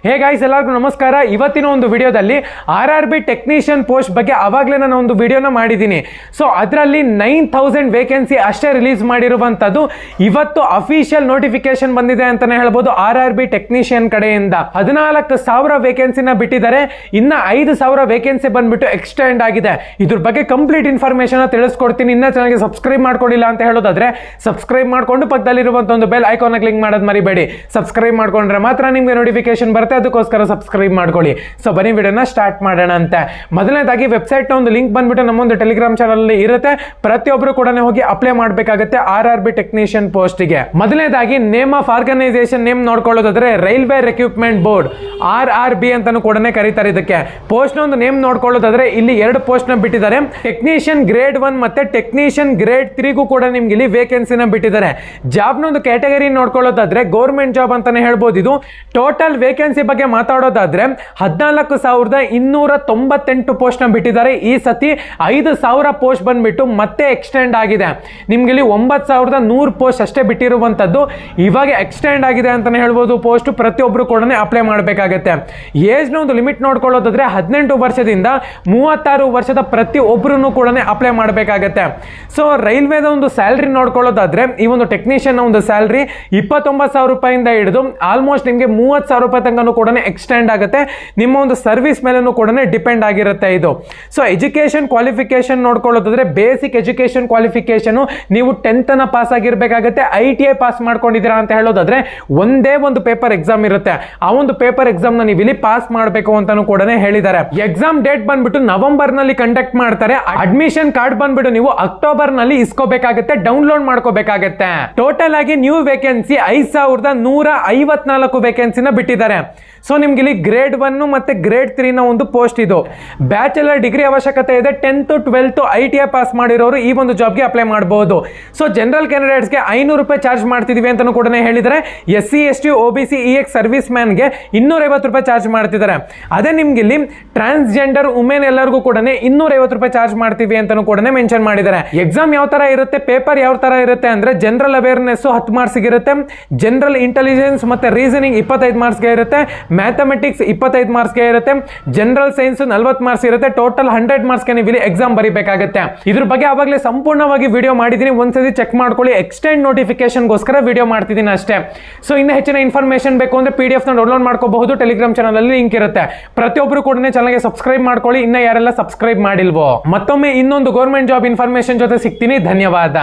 Hey guys, ಎಲ್ಲರಿಗೂ ನಮಸ್ಕಾರ. ಇವತ್ತಿನ ಒಂದು ವಿಡಿಯೋದಲ್ಲಿ RRB ಟೆಕ್ನಿಷಿಯನ್ ಪೋಸ್ಟ್ ಬಗ್ಗೆ ಆವಾಗಲೇ ನಾನು ಒಂದು ವಿಡಿಯೋನ ಮಾಡಿದ್ದೀನಿ. ಸೊ ಅದರಲ್ಲಿ 9000 ವೇಕೆನ್ಸಿ ಅಷ್ಟೇ ರಿಲೀಸ್ ಮಾಡಿರುವಂಥದ್ದು. ಇವತ್ತು ಅಫಿಷಿಯಲ್ ನೋಟಿಫಿಕೇಶನ್ ಬಂದಿದೆ ಅಂತಾನೆ ಹೇಳ್ಬೋದು. RRB ಟೆಕ್ನಿಷಿಯನ್ ಕಡೆಯಿಂದ 14,000 ವೇಕೆನ್ಸಿನ ಬಿಟ್ಟಿದ್ದಾರೆ. ಇನ್ನ 5,000 ವೇಕೆನ್ಸಿ ಬಂದ್ಬಿಟ್ಟು ಎಕ್ಸ್ಟೆಂಡ್ ಆಗಿದೆ. ಇದ್ರ ಬಗ್ಗೆ ಕಂಪ್ಲೀಟ್ ಇನ್ಫಾರ್ಮೇಶನ್ ತಿಳಿಸ್ಕೊಡ್ತೀನಿ. ಇನ್ನ ಚಾನಲ್ಗೆ ಸಬ್ಸ್ಕ್ರೈಬ್ ಮಾಡ್ಕೊಂಡಿಲ್ಲ ಅಂತ ಹೇಳೋದಾದ್ರೆ ಸಬ್ಸ್ಕ್ರೈಬ್ ಮಾಡ್ಕೊಂಡು ಪಕ್ಕದಲ್ಲಿರುವಂತ ಒಂದು ಬೆಲ್ ಐಕಾನ್ ಕ್ಲಿಕ್ ಮಾಡೋದು ಮರಿಬೇಡಿ. ಸಬ್ಸ್ಕ್ರೈಬ್ ಮಾಡ್ಕೊಂಡ್ರೆ ಮಾತ್ರ ನಿಮ್ಗೆ ನೋಟಿಫಿಕೇಶನ್ ಬರುತ್ತೆ, ಅದಕ್ಕೋಸ್ಕರ ಸಬ್ಸ್ಕ್ರೈಬ್ ಮಾಡ್ಕೊಳ್ಳಿ. ಸೊ ಬನ್ನಿ ವಿಡಿಯೋನ ಸ್ಟಾರ್ಟ್ ಮಾಡೋಣ ಅಂತ. ಮೊದಲನೇದಾಗಿ ವೆಬ್ಸೈಟ್ ನ ಒಂದು ಲಿಂಕ್ ಬಂದ್ಬಿಟ್ಟು ನಮ್ಮೊಂದು ಟೆಲಿಗ್ರಾಮ್ ಚಾನಲ್ ಅಲ್ಲಿ ಇರುತ್ತೆ. ಪ್ರತಿಯೊಬ್ಬರು ಕೂಡ ಹೋಗಿ ಅಪ್ಲೈ ಮಾಡಬೇಕಾಗುತ್ತೆ RRB ಟೆಕ್ನಿಷಿಯನ್ ಪೋಸ್ಟ್ ಗೆ. ಮೊದಲನೇದಾಗಿ ನೇಮ್ ಆಫ್ ಆರ್ಗನೈಸೇಷನ್ ನೇಮ್ ನೋಡ್ಕೊಳ್ಳೋದಾದ್ರೆ ರೈಲ್ವೆ ರಿಕ್ರೂಟ್ಮೆಂಟ್ ಬೋರ್ಡ್ RRB ಅಂತಾನು ಕೂಡ ಕರೀತಾರೆ ಇದಕ್ಕೆ. ಪೋಸ್ಟ್ ನ ಒಂದು ನೇಮ್ ನೋಡ್ಕೊಳ್ಳೋದಾದ್ರೆ ಇಲ್ಲಿ 2 ಪೋಸ್ಟ್ ನ ಬಿಟ್ಟಿದ್ದಾರೆ. ಟೆಕ್ನಿಷಿಯನ್ ಗ್ರೇಡ್ 1 ಮತ್ತೆ ಟೆಕ್ನಿಷಿಯನ್ ಗ್ರೇಡ್ 3 ಗೂ ಕೂಡ ನಿಮ್ಗೆ ಇಲ್ಲಿ ವೇಕೆನ್ಸಿನ ಬಿಟ್ಟಿದ್ದಾರೆ. ಜಾಬ್ ನ ಒಂದು ಕ್ಯಾಟಗರಿ ನೋಡ್ಕೊಳ್ಳೋದಾದ್ರೆ ಗೌರ್ಮೆಂಟ್ ಜಾಬ್ ಅಂತಾನೆ ಹೇಳ್ಬೋದು. ಇದು ಟೋಟಲ್ ವೇಕೆನ್ಸಿ ಬಗ್ಗೆ ಮಾತಾಡೋದಾದ್ರೆ 14,298 ಪೋಸ್ಟ್ ನ ಬಿಟ್ಟಿದ್ದಾರೆ. ಈ ಸತಿ 5,000 ಪೋಸ್ಟ್ ಬಂದ್ಬಿಟ್ಟು ಮತ್ತೆ ಎಕ್ಸ್ಟೆಂಡ್ ಆಗಿದೆ. ನಿಮ್ಗೆ ಇಲ್ಲಿ 9,100 ಪೋಸ್ಟ್ ಅಷ್ಟೇ ಬಿಟ್ಟಿರುವಂತದ್ದು, ಇವಾಗ ಎಕ್ಸ್ಟೆಂಡ್ ಆಗಿದೆ ಅಂತಾನೆ ಹೇಳ್ಬೋದು. ಪೋಸ್ಟ್ ಪ್ರತಿಯೊಬ್ರು ಕೂಡ ಅಪ್ಲೈ ಮಾಡಬೇಕಾಗತ್ತೆ. ಏಜ್ ನ ಒಂದು ಲಿಮಿಟ್ ನೋಡ್ಕೊಳ್ಳೋದಾದ್ರೆ 18 ವರ್ಷದಿಂದ 36 ವರ್ಷದ ಪ್ರತಿಯೊಬ್ಬರು ಕೂಡ ಅಪ್ಲೈ ಮಾಡಬೇಕಾಗತ್ತೆ. ಸೊ ರೈಲ್ವೆದ ಒಂದು ಸ್ಯಾಲರಿ ನೋಡ್ಕೊಳ್ಳೋದಾದ್ರೆ ಈ ಒಂದು ಟೆಕ್ನಿಷಿಯನ್ ಒಂದು ಸ್ಯಾಲರಿ 29,000 ರೂಪಾಯಿಂದ ಹಿಡಿದು ಆಲ್ಮೋಸ್ಟ್ ನಿಮಗೆ 30,000 ರೂಪಾಯಿ ತನಕ ಕೂಡ ಎಕ್ಸ್ಟೆಂಡ್ ಆಗುತ್ತೆ. ನಿಮ್ಮ ಒಂದು ಸರ್ವಿಸ್ ಮೇಲೂ ಕೂಡ ಡಿಪೆಂಡ್ ಆಗಿರುತ್ತೆ ಇದು. ಸೊ ಎಜುಕೇಶನ್ ಕ್ವಾಲಿಫಿಕೇಶನ್ ನೋಡ್ಕೊಳ್ಳೋದಾದ್ರೆ ಬೇಸಿಕ್ ಎಜುಕೇಶನ್ ಕ್ವಾಲಿಫಿಕೇಶನ್ ನೀವು 10th ಅನ್ನ ಪಾಸ್ ಆಗಿರ್ಬೇಕಾಗುತ್ತೆ. ITI ಪಾಸ್ ಮಾಡ್ಕೊಂಡಿದ್ದೀರಾ ಅಂತ ಹೇಳೋದಾದ್ರೆ ಒಂದೇ ಒಂದು ಪೇಪರ್ ಎಕ್ಸಾಮ್ ಇರುತ್ತೆ. ಆ ಒಂದು ಪೇಪರ್ ಎಕ್ಸಾಮ್ ನ ನೀವು ಇಲ್ಲಿ ಪಾಸ್ ಮಾಡಬೇಕು ಅಂತಾನು ಕೂಡ ಹೇಳಿದ್ದಾರೆ. ಎಕ್ಸಾಮ್ ಡೇಟ್ ಬಂದ್ಬಿಟ್ಟು ನವೆಂಬರ್ ನಲ್ಲಿ ಕಂಡಕ್ಟ್ ಮಾಡ್ತಾರೆ. ಅಡ್ಮಿಷನ್ ಕಾರ್ಡ್ ಬಂದ್ಬಿಟ್ಟು ನೀವು ಅಕ್ಟೋಬರ್ ನಲ್ಲಿ ಇಸ್ಕೋಬೇಕಾಗುತ್ತೆ, ಡೌನ್ಲೋಡ್ ಮಾಡ್ಕೋಬೇಕಾಗುತ್ತೆ. ಟೋಟಲ್ ಆಗಿ ನ್ಯೂ ವೇಕೆನ್ಸಿ 5,154 ವೇಕೆನ್ಸಿನ ಬಿಟ್ಟಿದ್ದಾರೆ. ಸೊ ನಿಮ್ಗೆ ಇಲ್ಲಿ ಗ್ರೇಡ್ 1 ಮತ್ತೆ ಗ್ರೇಡ್ 3 ನ ಒಂದು ಪೋಸ್ಟ್ ಇದು. ಬ್ಯಾಚುಲರ್ ಡಿಗ್ರಿ ಅವಶ್ಯಕತೆ ಇದೆ. 10th 12th ITI ಪಾಸ್ ಮಾಡಿರೋರು ಈ ಒಂದು ಜಾಬ್ಗೆ ಅಪ್ಲೈ ಮಾಡಬಹುದು. ಸೊ ಜನರಲ್ ಕ್ಯಾಂಡಿಡೇಟ್ಸ್ಗೆ 500 ರೂಪಾಯಿ ಚಾರ್ಜ್ ಮಾಡ್ತಿದೀವಿ ಅಂತ ಕೂಡ ಹೇಳಿದರೆ. SC ST OBC EX service ಮ್ಯಾನ್ಗೆ 250 ರೂಪಾಯಿ ಚಾರ್ಜ್ ಮಾಡ್ತಿದ್ದಾರೆ. ಅದೇ ನಿಮ್ಗೆ ಇಲ್ಲಿ ಟ್ರಾನ್ಸ್ಜೆಂಡರ್ ವುಮೆನ್ ಎಲ್ಲರಿಗೂ ಕೂಡ 250 ರೂಪಾಯಿ ಚಾರ್ಜ್ ಮಾಡ್ತೀವಿ ಅಂತ ಕೂಡ ಮೆನ್ಷನ್ ಮಾಡಿದ್ದಾರೆ. ಎಕ್ಸಾಮ್ ಯಾವ ತರ ಇರುತ್ತೆ, ಪೇಪರ್ ಯಾವ ತರ ಇರುತ್ತೆ ಅಂದ್ರೆ ಜನರಲ್ ಅವೇರ್ನೆಸ್ 10 ಮಾರ್ಕ್ಸ್ ಇರುತ್ತೆ. ಜನರಲ್ ಇಂಟೆಲಿಜೆನ್ಸ್ ಮತ್ತೆ ರೀಸನಿಂಗ್ 25 ಮಾರ್ಕ್ಸ್ ಗೆ ಇರುತ್ತೆ. ಮ್ಯಾಥಮೆಟಿಕ್ಸ್ 25 ಮಾರ್ಕ್ಸ್ ಗೆ ಇರುತ್ತೆ. ಜನರಲ್ ಸೈನ್ಸ್ 40 ಮಾರ್ಕ್ಸ್ ಇರುತ್ತೆ. ಟೋಟಲ್ 100 ಮಾರ್ಕ್ಸ್ ಗೆ ನೀವು ಇಲ್ಲಿ ಎಕ್ಸಾಮ್ ಬರೀಬೇಕಾಗುತ್ತೆ. ಇದ್ರ ಬಗ್ಗೆ ಆವಾಗಲೇ ಸಂಪೂರ್ಣವಾಗಿ ವಿಡಿಯೋ ಮಾಡಿದೀನಿ, ಒಂದ್ಸತಿ ಚೆಕ್ ಮಾಡ್ಕೊಳ್ಳಿ. ಎಕ್ಸ್ಟೆಂಡ್ ನೋಟಿಫಿಕೇಶನ್ ಗೋಸ್ಕರ ವಿಡಿಯೋ ಮಾಡ್ತಿದ್ದೀನಿ ಅಷ್ಟೇ. ಸೊ ಇನ್ನು ಹೆಚ್ಚಿನ ಇನ್ಫಾರ್ಮೇಶನ್ ಬೇಕು ಅಂದ್ರೆ PDF ನ ಡೌನ್ಲೋಡ್ ಮಾಡ್ಕೋಬಹುದು. ಟೆಲಿಗ್ರಾಮ್ ಚಾನಲ್ ಅಲ್ಲಿ ಲಿಂಕ್ ಇರುತ್ತೆ. ಪ್ರತಿಯೊಬ್ಬರು ಕೂಡ ಚಾನಲ್ಗೆ ಸಬ್ಸ್ಕ್ರೈಬ್ ಮಾಡ್ಕೊಳ್ಳಿ, ಇನ್ನ ಯಾರೆಲ್ಲ ಸಬ್ಸ್ಕ್ರೈಬ್ ಮಾಡಿಲ್ವೋ. ಮತ್ತೊಮ್ಮೆ ಇನ್ನೊಂದು ಗೌರ್ಮೆಂಟ್ ಜಾಬ್ ಇನ್ಫಾರ್ಮೇಶನ್ ಜೊತೆ ಸಿಗ್ತೀನಿ. ಧನ್ಯವಾದ.